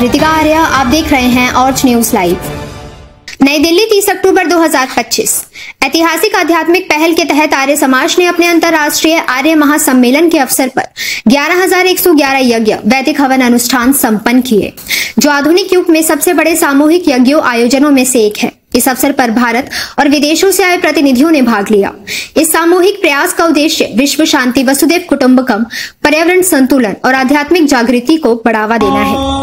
रितिका आर्य, आप देख रहे हैं ऑर्च न्यूज लाइव। नई दिल्ली 30 अक्टूबर 2025। ऐतिहासिक आध्यात्मिक पहल के तहत आर्य समाज ने अपने अंतर्राष्ट्रीय आर्य महासम्मेलन के अवसर पर 11,111 यज्ञ वैदिक हवन अनुष्ठान संपन्न किए, जो आधुनिक युग में सबसे बड़े सामूहिक यज्ञों आयोजनों में से एक है। इस अवसर पर भारत और विदेशों से आए प्रतिनिधियों ने भाग लिया। इस सामूहिक प्रयास का उद्देश्य विश्व शांति, वसुधैव कुटुंबकम, पर्यावरण संतुलन और आध्यात्मिक जागृति को बढ़ावा देना है।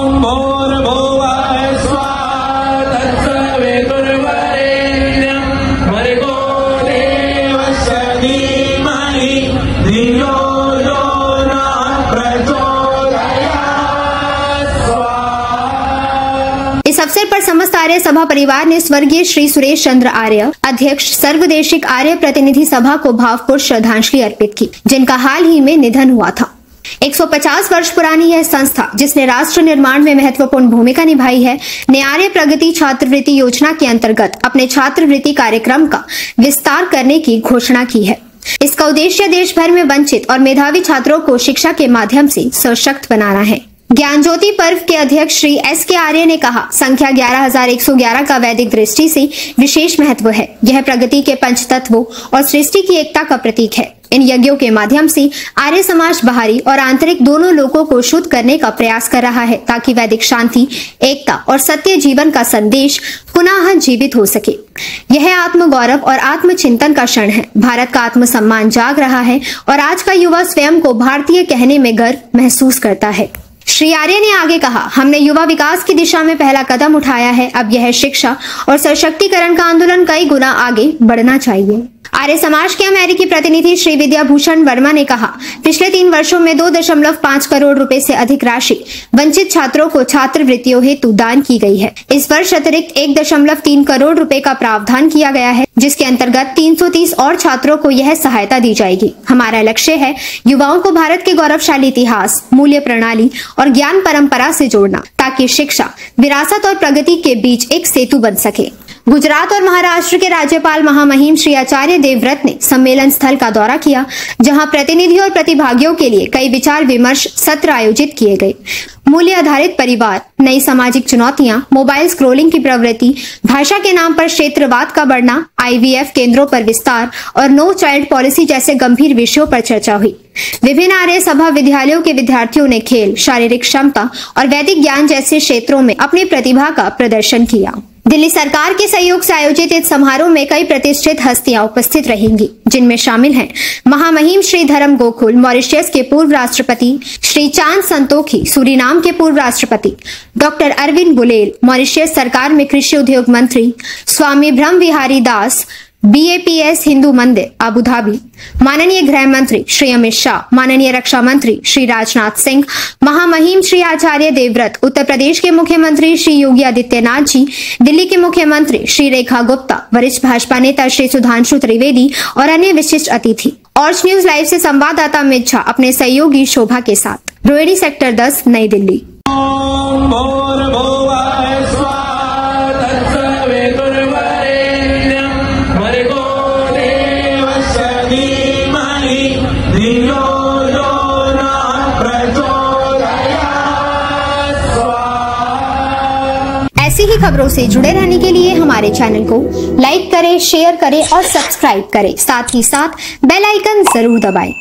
इस अवसर पर समस्त आर्य सभा परिवार ने स्वर्गीय श्री सुरेश चंद्र आर्य, अध्यक्ष सर्वदेशिक आर्य प्रतिनिधि सभा को भावपूर्ण श्रद्धांजलि अर्पित की, जिनका हाल ही में निधन हुआ था। 150 वर्ष पुरानी यह संस्था, जिसने राष्ट्र निर्माण में महत्वपूर्ण भूमिका निभाई है, ने आर्य प्रगति छात्रवृत्ति योजना के अंतर्गत अपने छात्रवृत्ति कार्यक्रम का विस्तार करने की घोषणा की है। इसका उद्देश्य देश भर में वंचित और मेधावी छात्रों को शिक्षा के माध्यम से सशक्त बनाना है। ज्ञान ज्योति पर्व के अध्यक्ष श्री S.K. आर्य ने कहा, संख्या 11,111 का वैदिक दृष्टि से विशेष महत्व है। यह प्रगति के पंच तत्वों और सृष्टि की एकता का प्रतीक है। इन यज्ञों के माध्यम से आर्य समाज बाहरी और आंतरिक दोनों लोगों को शुद्ध करने का प्रयास कर रहा है, ताकि वैदिक शांति, एकता और सत्य जीवन का संदेश पुनः जीवित हो सके। यह आत्म गौरव और आत्मचिंतन का क्षण है। भारत का आत्मसम्मान जाग रहा है और आज का युवा स्वयं को भारतीय कहने में गर्व महसूस करता है। श्री आर्य ने आगे कहा, हमने युवा विकास की दिशा में पहला कदम उठाया है। अब यह शिक्षा और सशक्तिकरण का आंदोलन कई गुना आगे बढ़ना चाहिए। आर्य समाज के अमेरिकी प्रतिनिधि श्री विद्या भूषण वर्मा ने कहा, पिछले 3 वर्षों में 2.5 करोड़ रुपए से अधिक राशि वंचित छात्रों को छात्रवृत्तियों हेतु दान की गई है। इस वर्ष अतिरिक्त 1.3 करोड़ रुपए का प्रावधान किया गया है, जिसके अंतर्गत 330 और छात्रों को यह सहायता दी जाएगी। हमारा लक्ष्य है युवाओं को भारत के गौरवशाली इतिहास, मूल्य प्रणाली और ज्ञान परंपरा से जोड़ना, ताकि शिक्षा, विरासत और प्रगति के बीच एक सेतु बन सके। गुजरात और महाराष्ट्र के राज्यपाल महामहिम श्री आचार्य देवव्रत ने सम्मेलन स्थल का दौरा किया, जहां प्रतिनिधियों और प्रतिभागियों के लिए कई विचार विमर्श सत्र आयोजित किए गए। मूल्य आधारित परिवार, नई सामाजिक चुनौतियां, मोबाइल स्क्रोलिंग की प्रवृत्ति, भाषा के नाम पर क्षेत्रवाद का बढ़ना, IVF केंद्रों पर विस्तार और नो चाइल्ड पॉलिसी जैसे गंभीर विषयों पर चर्चा हुई। विभिन्न आर्य सभा विद्यालयों के विद्यार्थियों ने खेल, शारीरिक क्षमता और वैदिक ज्ञान जैसे क्षेत्रों में अपनी प्रतिभा का प्रदर्शन किया। दिल्ली सरकार के सहयोग से आयोजित इस समारोह में कई प्रतिष्ठित हस्तियां उपस्थित रहेंगी, जिनमें शामिल हैं महामहिम श्री धर्म गोकुल, मॉरिशस के पूर्व राष्ट्रपति, श्री चांद संतोखी, सूरीनाम के पूर्व राष्ट्रपति, डॉक्टर अरविंद बुलेल, मॉरिशस सरकार में कृषि उद्योग मंत्री, स्वामी ब्रह्म विहारी दास, BAPS हिंदू मंदिर अबू धाबी, माननीय गृह मंत्री श्री अमित शाह, माननीय रक्षा मंत्री श्री राजनाथ सिंह, महामहिम श्री आचार्य देवव्रत, उत्तर प्रदेश के मुख्यमंत्री श्री योगी आदित्यनाथ जी, दिल्ली के मुख्यमंत्री श्री रेखा गुप्ता, वरिष्ठ भाजपा नेता श्री सुधांशु त्रिवेदी और अन्य विशिष्ट अतिथि। ऑर्च न्यूज लाइव से संवाददाता अमित झा अपने सहयोगी शोभा के साथ, रोहिणी सेक्टर 10, नई दिल्ली। ऐसी ही खबरों से जुड़े रहने के लिए हमारे चैनल को लाइक करें, शेयर करें और सब्सक्राइब करें। साथ ही साथ बेल आइकन जरूर दबाएं।